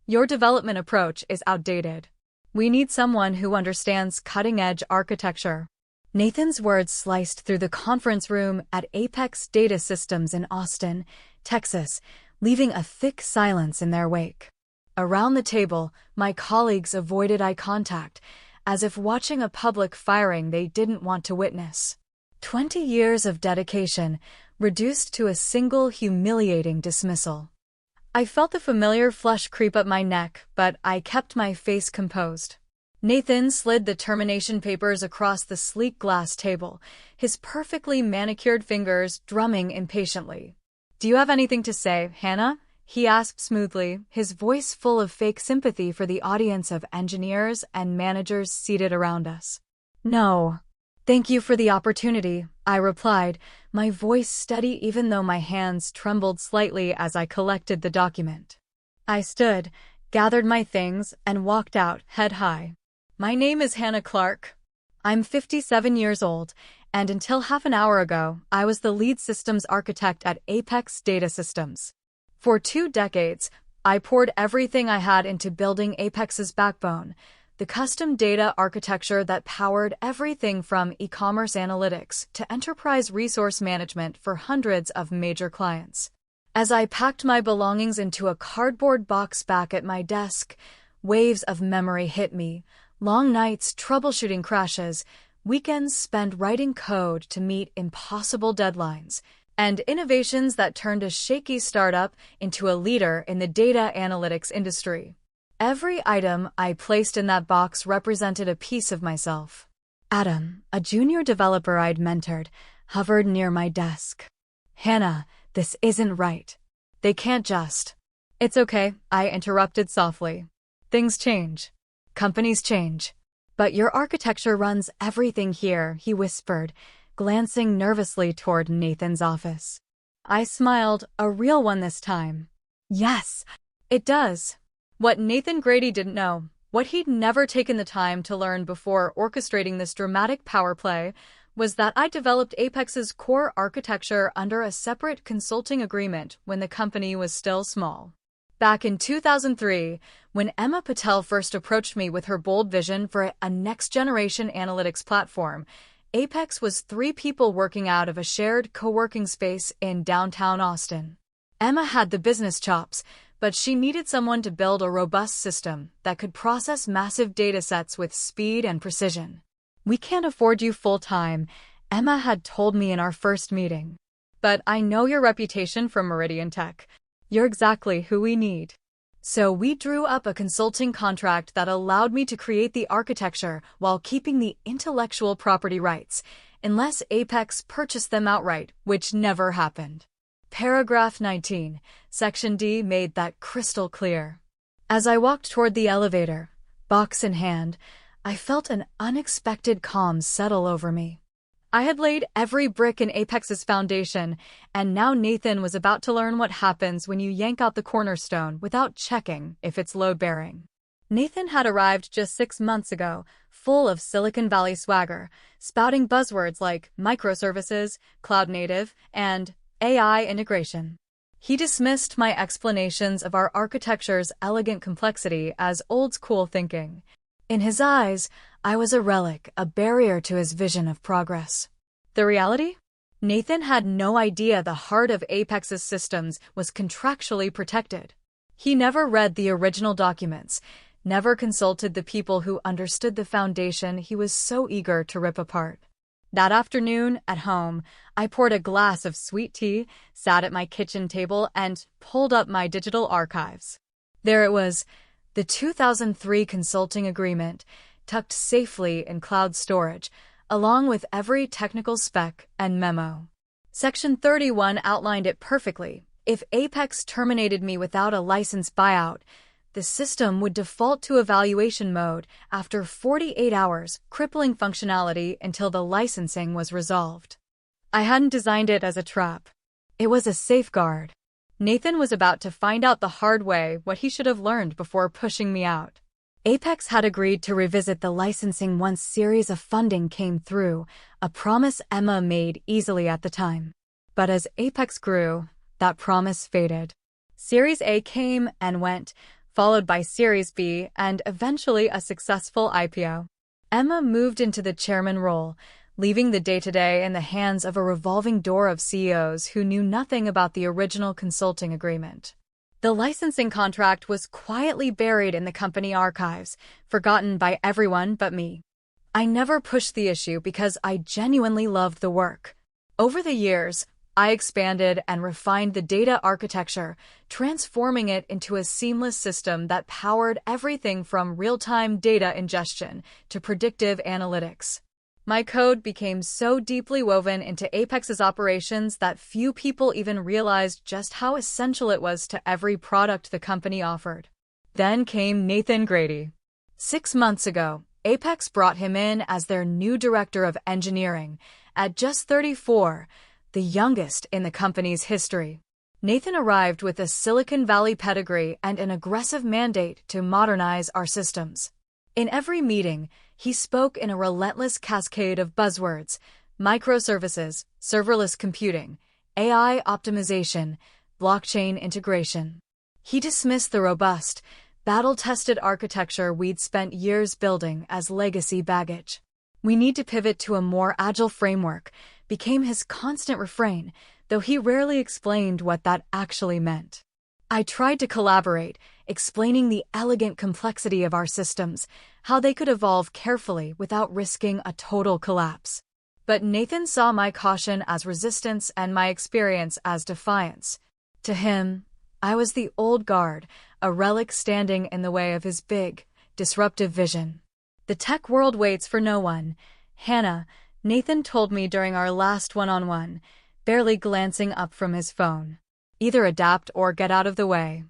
Your development approach is outdated. We need someone who understands cutting-edge architecture." Nathan's words sliced through the conference room at Apex Data Systems in Austin, Texas, leaving a thick silence in their wake. Around the table, my colleagues avoided eye contact, as if watching a public firing they didn't want to witness. 20 years of dedication, reduced to a single humiliating dismissal. I felt the familiar flush creep up my neck, but I kept my face composed. Nathan slid the termination papers across the sleek glass table, his perfectly manicured fingers drumming impatiently. "Do you have anything to say, Hannah?" he asked smoothly, his voice full of fake sympathy for the audience of engineers and managers seated around us. "No. Thank you for the opportunity," I replied, my voice steady even though my hands trembled slightly as I collected the document. I stood, gathered my things, and walked out, head high. "My name is Hannah Clark. I'm 57 years old, and until half an hour ago, I was the lead systems architect at Apex Data Systems. For 2 decades, I poured everything I had into building Apex's backbone, the custom data architecture that powered everything from e-commerce analytics to enterprise resource management for hundreds of major clients. As I packed my belongings into a cardboard box back at my desk, waves of memory hit me. Long nights troubleshooting crashes, weekends spent writing code to meet impossible deadlines, and innovations that turned a shaky startup into a leader in the data analytics industry. Every item I placed in that box represented a piece of myself. Adam, a junior developer I'd mentored, hovered near my desk. "Hannah, this isn't right. They can't just—" "It's okay," I interrupted softly. "Things change. Companies change. But your architecture runs everything here," he whispered, glancing nervously toward Nathan's office. I smiled, a real one this time. "Yes, it does." What Nathan Grady didn't know, what he'd never taken the time to learn before orchestrating this dramatic power play, was that I developed Apex's core architecture under a separate consulting agreement when the company was still small. Back in 2003, when Emma Patel first approached me with her bold vision for a next-generation analytics platform, Apex was 3 people working out of a shared co-working space in downtown Austin. Emma had the business chops, but she needed someone to build a robust system that could process massive datasets with speed and precision. "We can't afford you full-time," Emma had told me in our first meeting. "But I know your reputation from Meridian Tech. You're exactly who we need." So we drew up a consulting contract that allowed me to create the architecture while keeping the intellectual property rights, unless Apex purchased them outright, which never happened. Paragraph 19, Section D made that crystal clear. As I walked toward the elevator, box in hand, I felt an unexpected calm settle over me. I had laid every brick in Apex's foundation, and now Nathan was about to learn what happens when you yank out the cornerstone without checking if it's load-bearing. Nathan had arrived just 6 months ago, full of Silicon Valley swagger, spouting buzzwords like microservices, cloud native, and AI integration. He dismissed my explanations of our architecture's elegant complexity as old-school thinking. In his eyes, I was a relic, a barrier to his vision of progress. The reality? Nathan had no idea the heart of Apex's systems was contractually protected. He never read the original documents, never consulted the people who understood the foundation he was so eager to rip apart. That afternoon, at home, I poured a glass of sweet tea, sat at my kitchen table, and pulled up my digital archives. There it was, the 2003 consulting agreement, tucked safely in cloud storage, along with every technical spec and memo. Section 31 outlined it perfectly. If Apex terminated me without a license buyout, the system would default to evaluation mode after 48 hours, crippling functionality until the licensing was resolved. I hadn't designed it as a trap. It was a safeguard. Nathan was about to find out the hard way what he should have learned before pushing me out. Apex had agreed to revisit the licensing once series of funding came through, a promise Emma made easily at the time. But as Apex grew, that promise faded. Series A came and went, followed by Series B and eventually a successful IPO. Emma moved into the chairman role, leaving the day-to-day in the hands of a revolving door of CEOs who knew nothing about the original consulting agreement. The licensing contract was quietly buried in the company archives, forgotten by everyone but me. I never pushed the issue because I genuinely loved the work. Over the years, I expanded and refined the data architecture, transforming it into a seamless system that powered everything from real-time data ingestion to predictive analytics. My code became so deeply woven into Apex's operations that few people even realized just how essential it was to every product the company offered. Then came Nathan Grady. 6 months ago, Apex brought him in as their new director of engineering, at just 34, the youngest in the company's history. Nathan arrived with a Silicon Valley pedigree and an aggressive mandate to modernize our systems. In every meeting, he spoke in a relentless cascade of buzzwords: microservices, serverless computing, AI optimization, blockchain integration. He dismissed the robust, battle-tested architecture we'd spent years building as legacy baggage. "We need to pivot to a more agile framework," became his constant refrain, though he rarely explained what that actually meant. I tried to collaborate, explaining the elegant complexity of our systems, how they could evolve carefully without risking a total collapse. But Nathan saw my caution as resistance and my experience as defiance. To him, I was the old guard, a relic standing in the way of his big, disruptive vision. "The tech world waits for no one, Hannah," Nathan told me during our last one-on-one, barely glancing up from his phone. "Either adapt or get out of the way."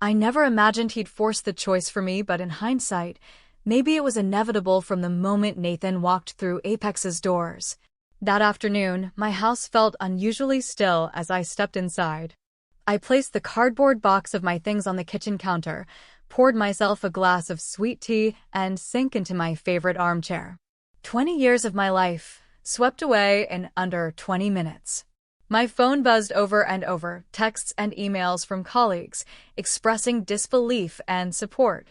I never imagined he'd force the choice for me, but in hindsight, maybe it was inevitable from the moment Nathan walked through Apex's doors. That afternoon, my house felt unusually still as I stepped inside. I placed the cardboard box of my things on the kitchen counter, poured myself a glass of sweet tea, and sank into my favorite armchair. 20 years of my life, swept away in under 20 minutes. My phone buzzed over and over, texts and emails from colleagues, expressing disbelief and support.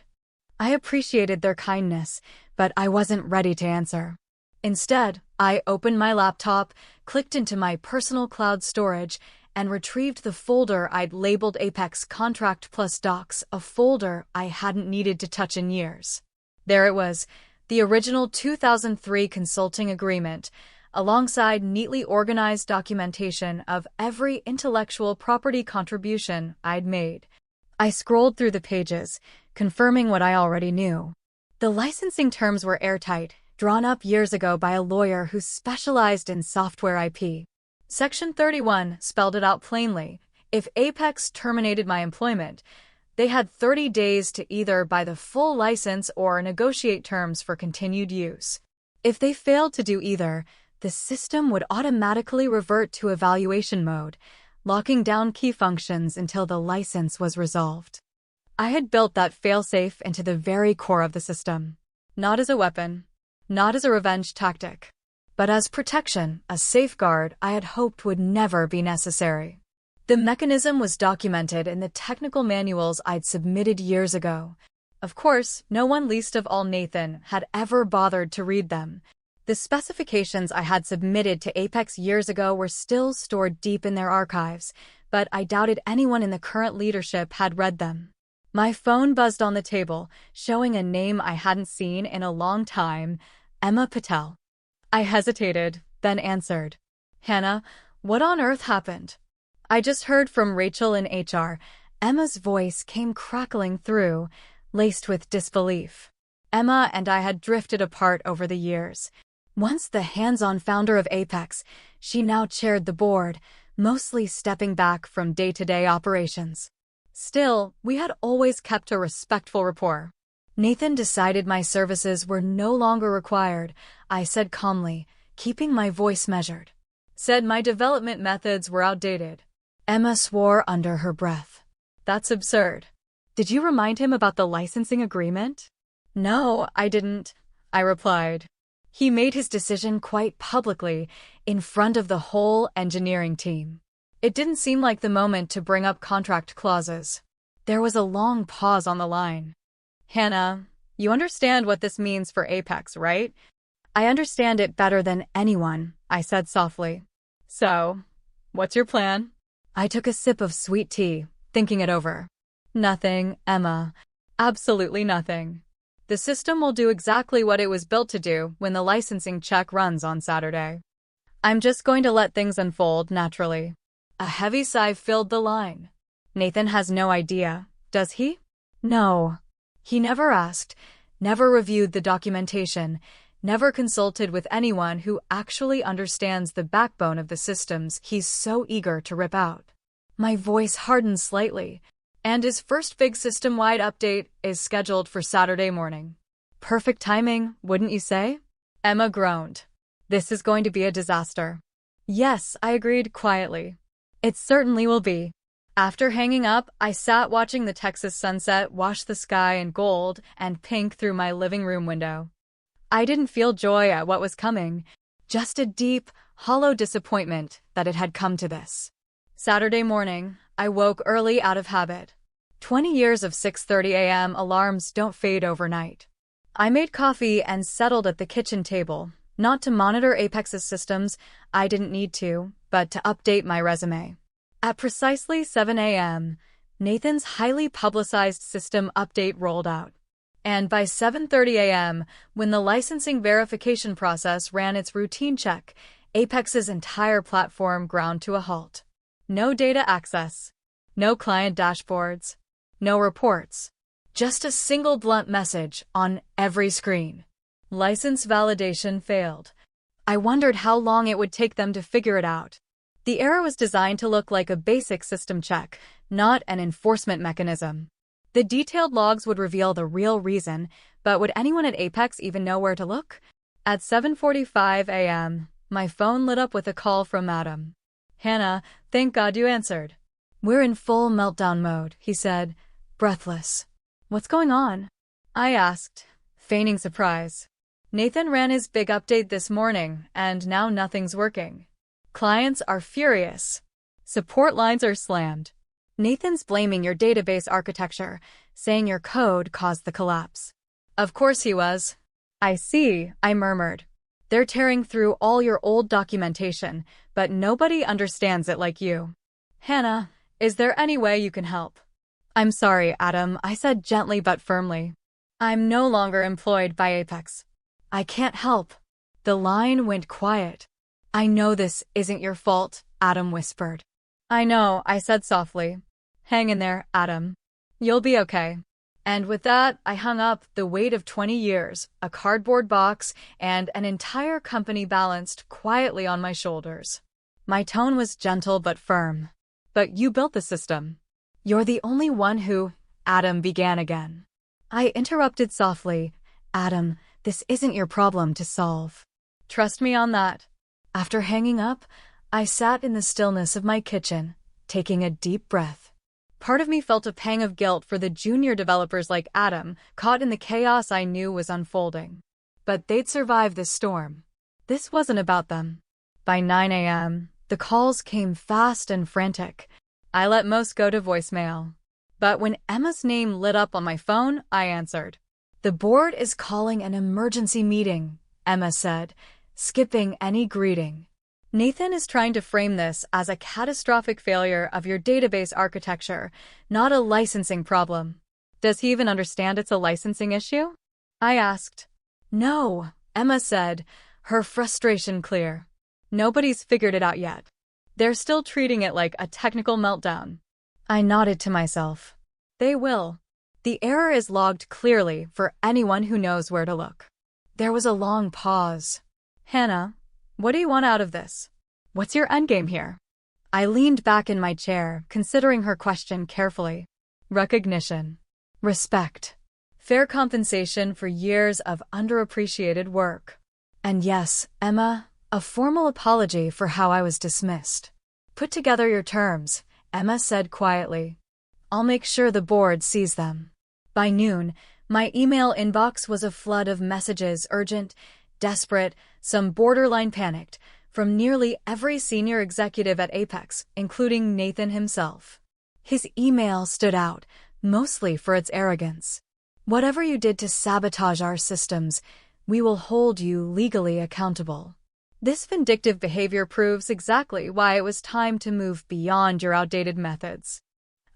I appreciated their kindness, but I wasn't ready to answer. Instead, I opened my laptop, clicked into my personal cloud storage, and retrieved the folder I'd labeled Apex Contract Plus Docs, a folder I hadn't needed to touch in years. There it was, the original 2003 consulting agreement, alongside neatly organized documentation of every intellectual property contribution I'd made. I scrolled through the pages, confirming what I already knew. The licensing terms were airtight, drawn up years ago by a lawyer who specialized in software IP. Section 31 spelled it out plainly. If Apex terminated my employment, they had 30 days to either buy the full license or negotiate terms for continued use. If they failed to do either, the system would automatically revert to evaluation mode, locking down key functions until the license was resolved. I had built that failsafe into the very core of the system. Not as a weapon, not as a revenge tactic, but as protection, a safeguard I had hoped would never be necessary. The mechanism was documented in the technical manuals I'd submitted years ago. Of course, no one, least of all Nathan, had ever bothered to read them. The specifications I had submitted to Apex years ago were still stored deep in their archives, but I doubted anyone in the current leadership had read them. My phone buzzed on the table, showing a name I hadn't seen in a long time: Emma Patel. I hesitated, then answered. "Hannah, what on earth happened?" "I just heard from Rachel in HR." Emma's voice came crackling through, laced with disbelief. Emma and I had drifted apart over the years. Once the hands-on founder of Apex, she now chaired the board, mostly stepping back from day-to-day operations. Still, we had always kept a respectful rapport. "Nathan decided my services were no longer required," I said calmly, keeping my voice measured. "Said my development methods were outdated." Emma swore under her breath. "That's absurd." "Did you remind him about the licensing agreement?" "No, I didn't," I replied. "He made his decision quite publicly, in front of the whole engineering team. It didn't seem like the moment to bring up contract clauses." There was a long pause on the line. Hannah, you understand what this means for Apex, right? I understand it better than anyone, I said softly. So, what's your plan? I took a sip of sweet tea, thinking it over. Nothing, Emma. Absolutely nothing. The system will do exactly what it was built to do when the licensing check runs on Saturday. I'm just going to let things unfold naturally. A heavy sigh filled the line. Nathan has no idea, does he? No. He never asked, never reviewed the documentation, never consulted with anyone who actually understands the backbone of the systems he's so eager to rip out. My voice hardened slightly, and his first big system-wide update is scheduled for Saturday morning. Perfect timing, wouldn't you say? Emma groaned. This is going to be a disaster. Yes, I agreed quietly. It certainly will be. After hanging up, I sat watching the Texas sunset wash the sky in gold and pink through my living room window. I didn't feel joy at what was coming, just a deep, hollow disappointment that it had come to this. Saturday morning, I woke early out of habit. 20 years of 6:30 a.m. alarms don't fade overnight. I made coffee and settled at the kitchen table, not to monitor Apex's systems, I didn't need to, but to update my resume. At precisely 7 a.m., Nathan's highly publicized system update rolled out. And by 7:30 a.m., when the licensing verification process ran its routine check, Apex's entire platform ground to a halt. No data access, no client dashboards, no reports, just a single blunt message on every screen. License validation failed. I wondered how long it would take them to figure it out. The error was designed to look like a basic system check, not an enforcement mechanism. The detailed logs would reveal the real reason, but would anyone at Apex even know where to look? At 7:45 a.m., my phone lit up with a call from Adam. Hannah, thank God you answered. We're in full meltdown mode, he said, breathless. What's going on? I asked, feigning surprise. Nathan ran his big update this morning, and now nothing's working. Clients are furious. Support lines are slammed. Nathan's blaming your database architecture, saying your code caused the collapse. Of course he was. I see, I murmured. They're tearing through all your old documentation, but nobody understands it like you. Hannah, is there any way you can help? I'm sorry, Adam, I said gently but firmly. I'm no longer employed by Apex. I can't help. The line went quiet. I know this isn't your fault, Adam whispered. I know, I said softly. Hang in there, Adam. You'll be okay. And with that, I hung up, the weight of 20 years, a cardboard box, and an entire company balanced quietly on my shoulders. My tone was gentle but firm. But you built the system. You're the only one who, Adam began again. I interrupted softly. Adam, this isn't your problem to solve. Trust me on that. After hanging up, I sat in the stillness of my kitchen, taking a deep breath. Part of me felt a pang of guilt for the junior developers like Adam, caught in the chaos I knew was unfolding. But they'd survive this storm. This wasn't about them. By 9 a.m., the calls came fast and frantic. I let most go to voicemail. But when Emma's name lit up on my phone, I answered. The board is calling an emergency meeting, Emma said, skipping any greeting. Nathan is trying to frame this as a catastrophic failure of your database architecture, not a licensing problem. Does he even understand it's a licensing issue? I asked. No, Emma said, her frustration clear. Nobody's figured it out yet. They're still treating it like a technical meltdown. I nodded to myself. They will. The error is logged clearly for anyone who knows where to look. There was a long pause. Hannah, what do you want out of this? What's your endgame here? I leaned back in my chair, considering her question carefully. Recognition. Respect. Fair compensation for years of underappreciated work. And yes, Emma, a formal apology for how I was dismissed. Put together your terms, Emma said quietly. I'll make sure the board sees them. By noon, my email inbox was a flood of messages, urgent, desperate, some borderline panicked, from nearly every senior executive at Apex, including Nathan himself. His email stood out, mostly for its arrogance. Whatever you did to sabotage our systems, we will hold you legally accountable. This vindictive behavior proves exactly why it was time to move beyond your outdated methods.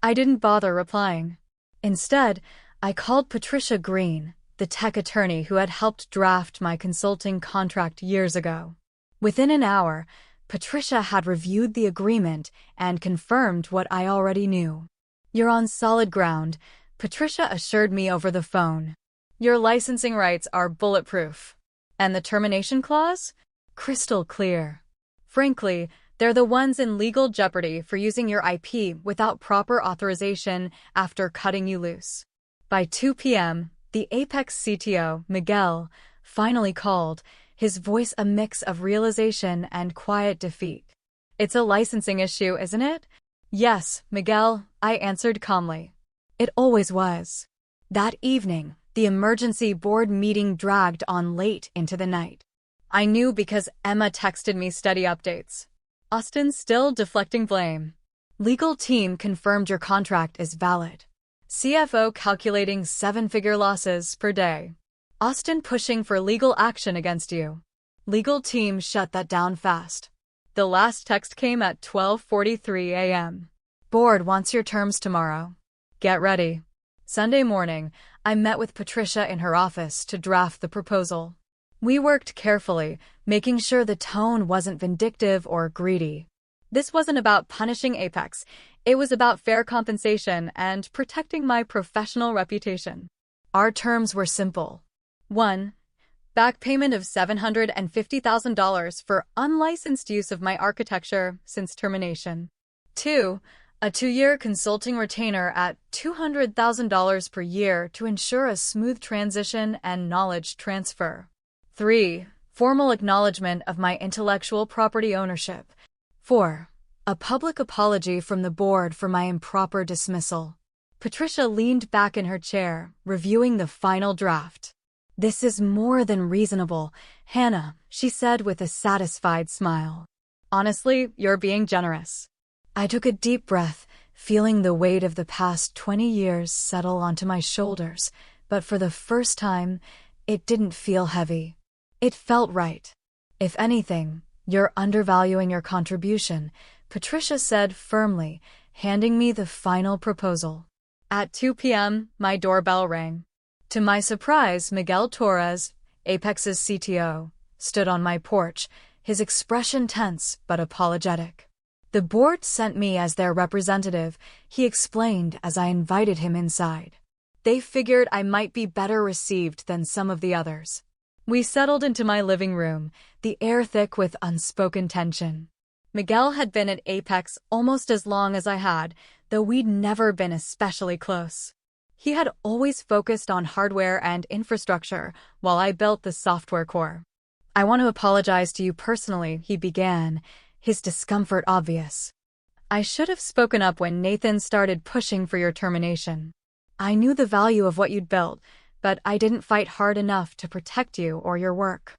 I didn't bother replying. Instead, I called Patricia Green, the tech attorney who had helped draft my consulting contract years ago. Within an hour, Patricia had reviewed the agreement and confirmed what I already knew. "You're on solid ground," Patricia assured me over the phone. "Your licensing rights are bulletproof. And the termination clause? Crystal clear. Frankly, they're the ones in legal jeopardy for using your IP without proper authorization after cutting you loose." By 2 p.m., the Apex CTO, Miguel, finally called, his voice a mix of realization and quiet defeat. "It's a licensing issue, isn't it?" "Yes, Miguel," I answered calmly. It always was. That evening, the emergency board meeting dragged on late into the night. I knew because Emma texted me steady updates. "Austin still deflecting blame. Legal team confirmed your contract is valid. CFO calculating 7-figure losses per day. Austin pushing for legal action against you. Legal team shut that down fast." The last text came at 12:43 a.m. "Board wants your terms tomorrow. Get ready." Sunday morning, I met with Patricia in her office to draft the proposal. We worked carefully, making sure the tone wasn't vindictive or greedy. This wasn't about punishing Apex. It was about fair compensation and protecting my professional reputation. Our terms were simple. 1. Back payment of $750,000 for unlicensed use of my architecture since termination. 2. A 2-year consulting retainer at $200,000 per year to ensure a smooth transition and knowledge transfer. 3. Formal acknowledgement of my intellectual property ownership. 4. A public apology from the board for my improper dismissal. Patricia leaned back in her chair, reviewing the final draft. "This is more than reasonable, Hannah," she said with a satisfied smile. "Honestly, you're being generous." I took a deep breath, feeling the weight of the past 20 years settle onto my shoulders, but for the first time, it didn't feel heavy. It felt right. "If anything, you're undervaluing your contribution," Patricia said firmly, handing me the final proposal. At 2 p.m., my doorbell rang. To my surprise, Miguel Torres, Apex's CTO, stood on my porch, his expression tense but apologetic. "The board sent me as their representative," he explained as I invited him inside. "They figured I might be better received than some of the others." We settled into my living room, the air thick with unspoken tension. Miguel had been at Apex almost as long as I had, though we'd never been especially close. He had always focused on hardware and infrastructure, while I built the software core. "I want to apologize to you personally," he began, his discomfort obvious. "I should have spoken up when Nathan started pushing for your termination. I knew the value of what you'd built, but I didn't fight hard enough to protect you or your work."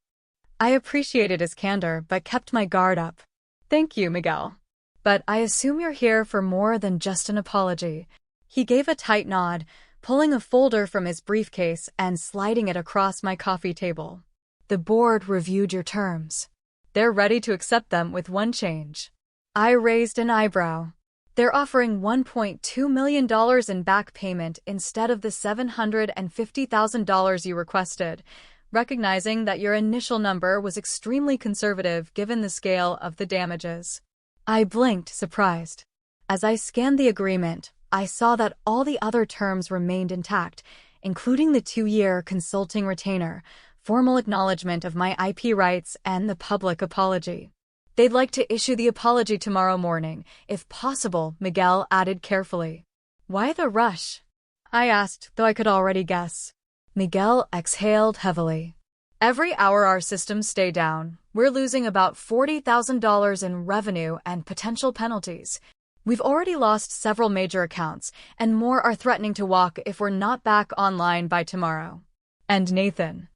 I appreciated his candor but kept my guard up. "Thank you, Miguel. But I assume you're here for more than just an apology." He gave a tight nod, pulling a folder from his briefcase and sliding it across my coffee table. "The board reviewed your terms. They're ready to accept them with one change." I raised an eyebrow. "They're offering $1.2 million in back payment instead of the $750,000 you requested, recognizing that your initial number was extremely conservative given the scale of the damages." I blinked, surprised. As I scanned the agreement, I saw that all the other terms remained intact, including the 2-year consulting retainer, formal acknowledgement of my IP rights, and the public apology. "They'd like to issue the apology tomorrow morning, if possible," Miguel added carefully. "Why the rush?" I asked, though I could already guess. Miguel exhaled heavily. "Every hour our systems stay down, we're losing about $40,000 in revenue and potential penalties. We've already lost several major accounts, and more are threatening to walk if we're not back online by tomorrow." "And Nathan?"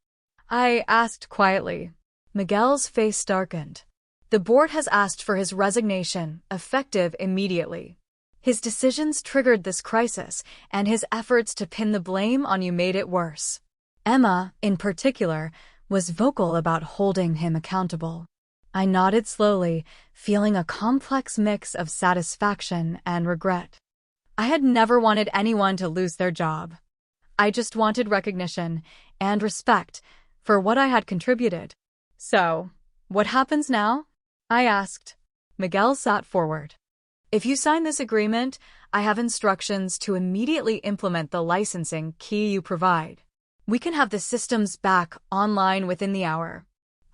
I asked quietly. Miguel's face darkened. "The board has asked for his resignation, effective immediately." His decisions triggered this crisis, and his efforts to pin the blame on you made it worse. Emma, in particular, was vocal about holding him accountable. I nodded slowly, feeling a complex mix of satisfaction and regret. I had never wanted anyone to lose their job. I just wanted recognition and respect for what I had contributed. So, what happens now? I asked. Miguel sat forward. If you sign this agreement, I have instructions to immediately implement the licensing key you provide. We can have the systems back online within the hour.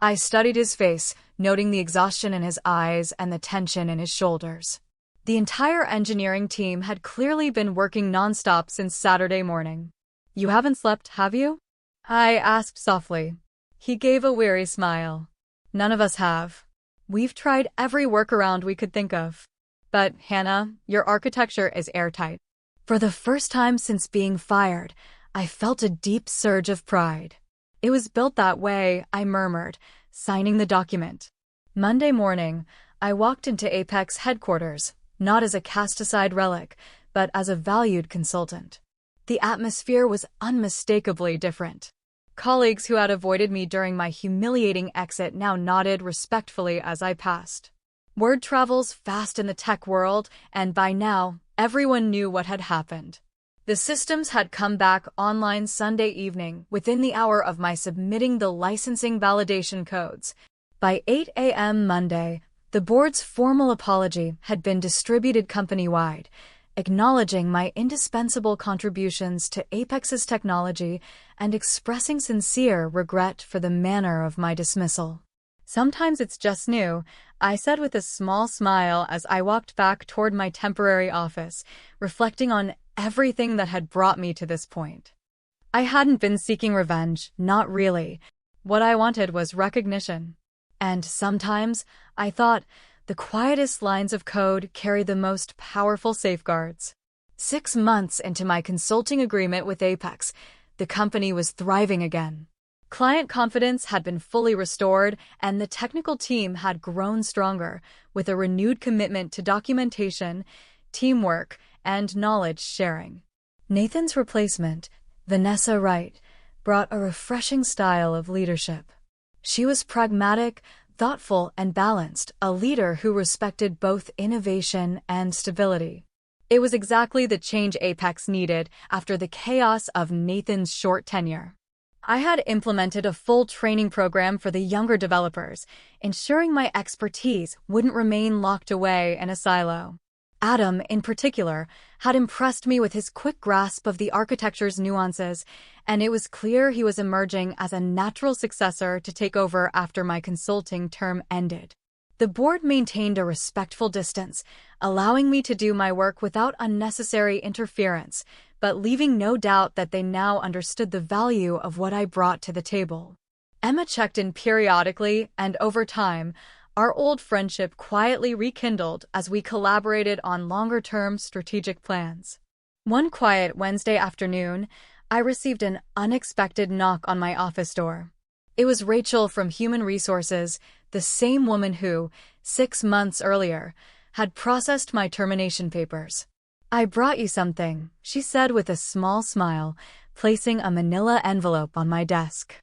I studied his face, noting the exhaustion in his eyes and the tension in his shoulders. The entire engineering team had clearly been working nonstop since Saturday morning. You haven't slept, have you? I asked softly. He gave a weary smile. None of us have. We've tried every workaround we could think of. But, Hannah, your architecture is airtight. For the first time since being fired, I felt a deep surge of pride. It was built that way, I murmured, signing the document. Monday morning, I walked into Apex headquarters, not as a cast-aside relic, but as a valued consultant. The atmosphere was unmistakably different. Colleagues who had avoided me during my humiliating exit now nodded respectfully as I passed. Word travels fast in the tech world, and by now, everyone knew what had happened. The systems had come back online Sunday evening within the hour of my submitting the licensing validation codes. By 8 a.m. Monday, the board's formal apology had been distributed company-wide, acknowledging my indispensable contributions to Apex's technology and expressing sincere regret for the manner of my dismissal. Sometimes it's just new, I said with a small smile as I walked back toward my temporary office, reflecting on everything that had brought me to this point. I hadn't been seeking revenge, not really. What I wanted was recognition. And sometimes, I thought, the quietest lines of code carry the most powerful safeguards. 6 months into my consulting agreement with Apex, the company was thriving again. Client confidence had been fully restored, and the technical team had grown stronger, with a renewed commitment to documentation, teamwork, and knowledge sharing. Nathan's replacement, Vanessa Wright, brought a refreshing style of leadership. She was pragmatic, thoughtful, and balanced, a leader who respected both innovation and stability. It was exactly the change Apex needed after the chaos of Nathan's short tenure. I had implemented a full training program for the younger developers, ensuring my expertise wouldn't remain locked away in a silo. Adam, in particular, had impressed me with his quick grasp of the architecture's nuances, and it was clear he was emerging as a natural successor to take over after my consulting term ended. The board maintained a respectful distance, allowing me to do my work without unnecessary interference, but leaving no doubt that they now understood the value of what I brought to the table. Emma checked in periodically, and over time, our old friendship quietly rekindled as we collaborated on longer-term strategic plans. One quiet Wednesday afternoon, I received an unexpected knock on my office door. It was Rachel from Human Resources, the same woman who, 6 months earlier, had processed my termination papers. I brought you something, she said with a small smile, placing a manila envelope on my desk.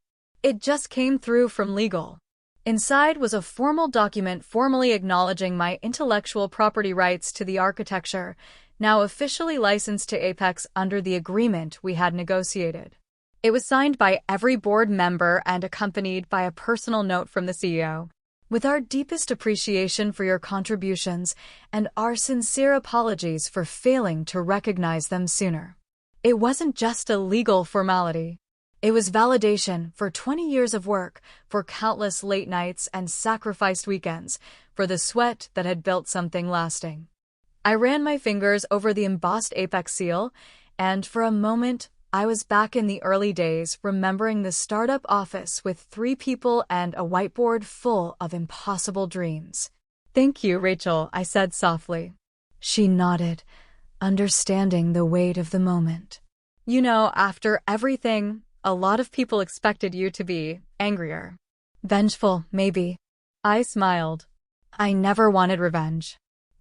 It just came through from legal. Inside was a formal document formally acknowledging my intellectual property rights to the architecture, now officially licensed to Apex under the agreement we had negotiated. It was signed by every board member and accompanied by a personal note from the CEO. With our deepest appreciation for your contributions and our sincere apologies for failing to recognize them sooner. It wasn't just a legal formality. It was validation for 20 years of work, for countless late nights and sacrificed weekends, for the sweat that had built something lasting. I ran my fingers over the embossed Apex seal, and for a moment, I was back in the early days, remembering the startup office with 3 people and a whiteboard full of impossible dreams. Thank you, Rachel, I said softly. She nodded, understanding the weight of the moment. You know, after everything, a lot of people expected you to be angrier. Vengeful, maybe. I smiled. I never wanted revenge.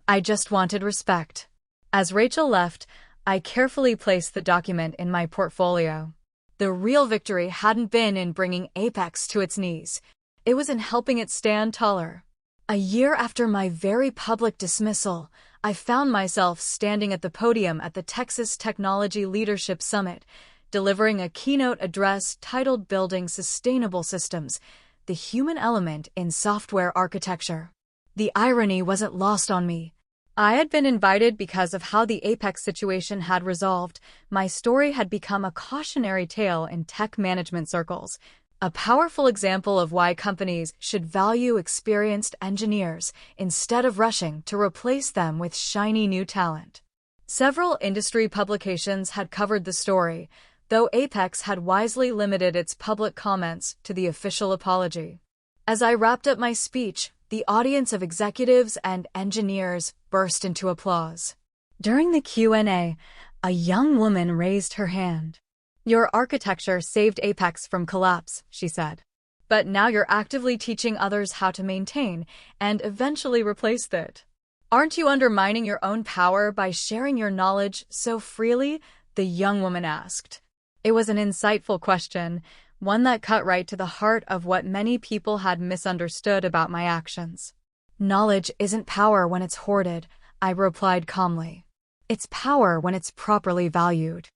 I just wanted respect. As Rachel left, I carefully placed the document in my portfolio. The real victory hadn't been in bringing Apex to its knees. It was in helping it stand taller. A year after my very public dismissal, I found myself standing at the podium at the Texas Technology Leadership Summit, delivering a keynote address titled Building Sustainable Systems: The Human Element in Software Architecture. The irony wasn't lost on me. I had been invited because of how the Apex situation had resolved. My story had become a cautionary tale in tech management circles, a powerful example of why companies should value experienced engineers instead of rushing to replace them with shiny new talent. Several industry publications had covered the story, though Apex had wisely limited its public comments to the official apology. As I wrapped up my speech, the audience of executives and engineers burst into applause. During the Q&A, a young woman raised her hand. "Your architecture saved Apex from collapse," she said. "But now you're actively teaching others how to maintain and eventually replace it. Aren't you undermining your own power by sharing your knowledge so freely?" the young woman asked. It was an insightful question, one that cut right to the heart of what many people had misunderstood about my actions. "Knowledge isn't power when it's hoarded," I replied calmly. "It's power when it's properly valued."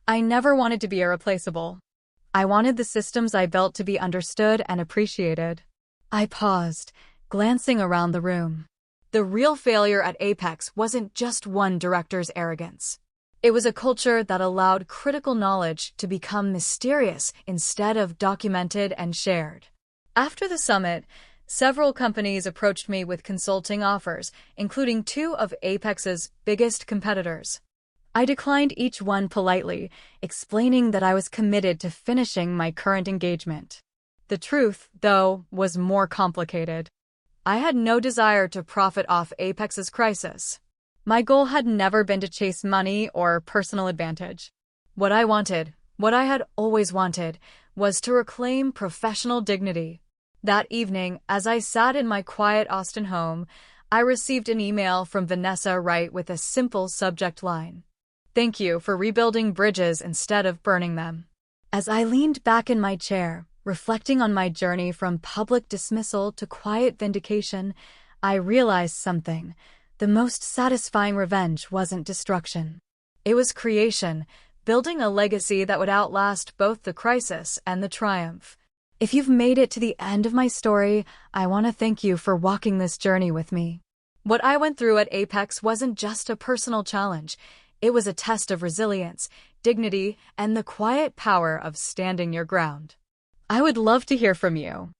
I never wanted to be irreplaceable. I wanted the systems I built to be understood and appreciated. I paused, glancing around the room. The real failure at Apex wasn't just one director's arrogance. It was a culture that allowed critical knowledge to become mysterious instead of documented and shared. After the summit, several companies approached me with consulting offers, including two of Apex's biggest competitors. I declined each one politely, explaining that I was committed to finishing my current engagement. The truth, though, was more complicated. I had no desire to profit off Apex's crisis. My goal had never been to chase money or personal advantage. What I wanted, what I had always wanted, was to reclaim professional dignity. That evening, as I sat in my quiet Austin home, I received an email from Vanessa Wright with a simple subject line: "Thank you for rebuilding bridges instead of burning them." As I leaned back in my chair, reflecting on my journey from public dismissal to quiet vindication, I realized something. The most satisfying revenge wasn't destruction. It was creation, building a legacy that would outlast both the crisis and the triumph. If you've made it to the end of my story, I want to thank you for walking this journey with me. What I went through at Apex wasn't just a personal challenge. It was a test of resilience, dignity, and the quiet power of standing your ground. I would love to hear from you.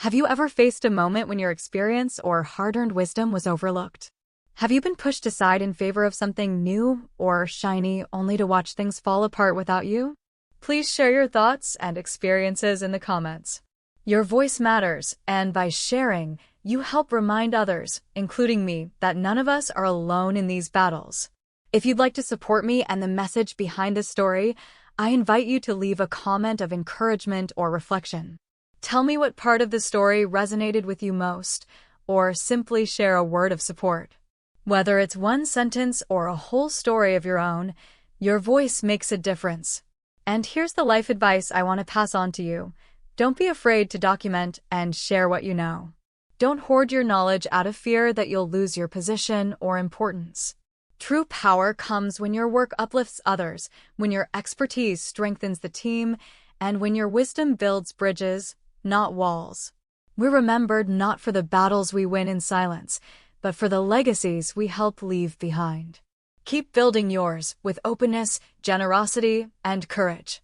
Have you ever faced a moment when your experience or hard-earned wisdom was overlooked? Have you been pushed aside in favor of something new or shiny only to watch things fall apart without you? Please share your thoughts and experiences in the comments. Your voice matters, and by sharing, you help remind others, including me, that none of us are alone in these battles. If you'd like to support me and the message behind this story, I invite you to leave a comment of encouragement or reflection. Tell me what part of the story resonated with you most, or simply share a word of support. Whether it's one sentence or a whole story of your own, your voice makes a difference. And here's the life advice I want to pass on to you. Don't be afraid to document and share what you know. Don't hoard your knowledge out of fear that you'll lose your position or importance. True power comes when your work uplifts others, when your expertise strengthens the team, and when your wisdom builds bridges, not walls. We're remembered not for the battles we win in silence, but for the legacies we help leave behind. Keep building yours with openness, generosity, and courage.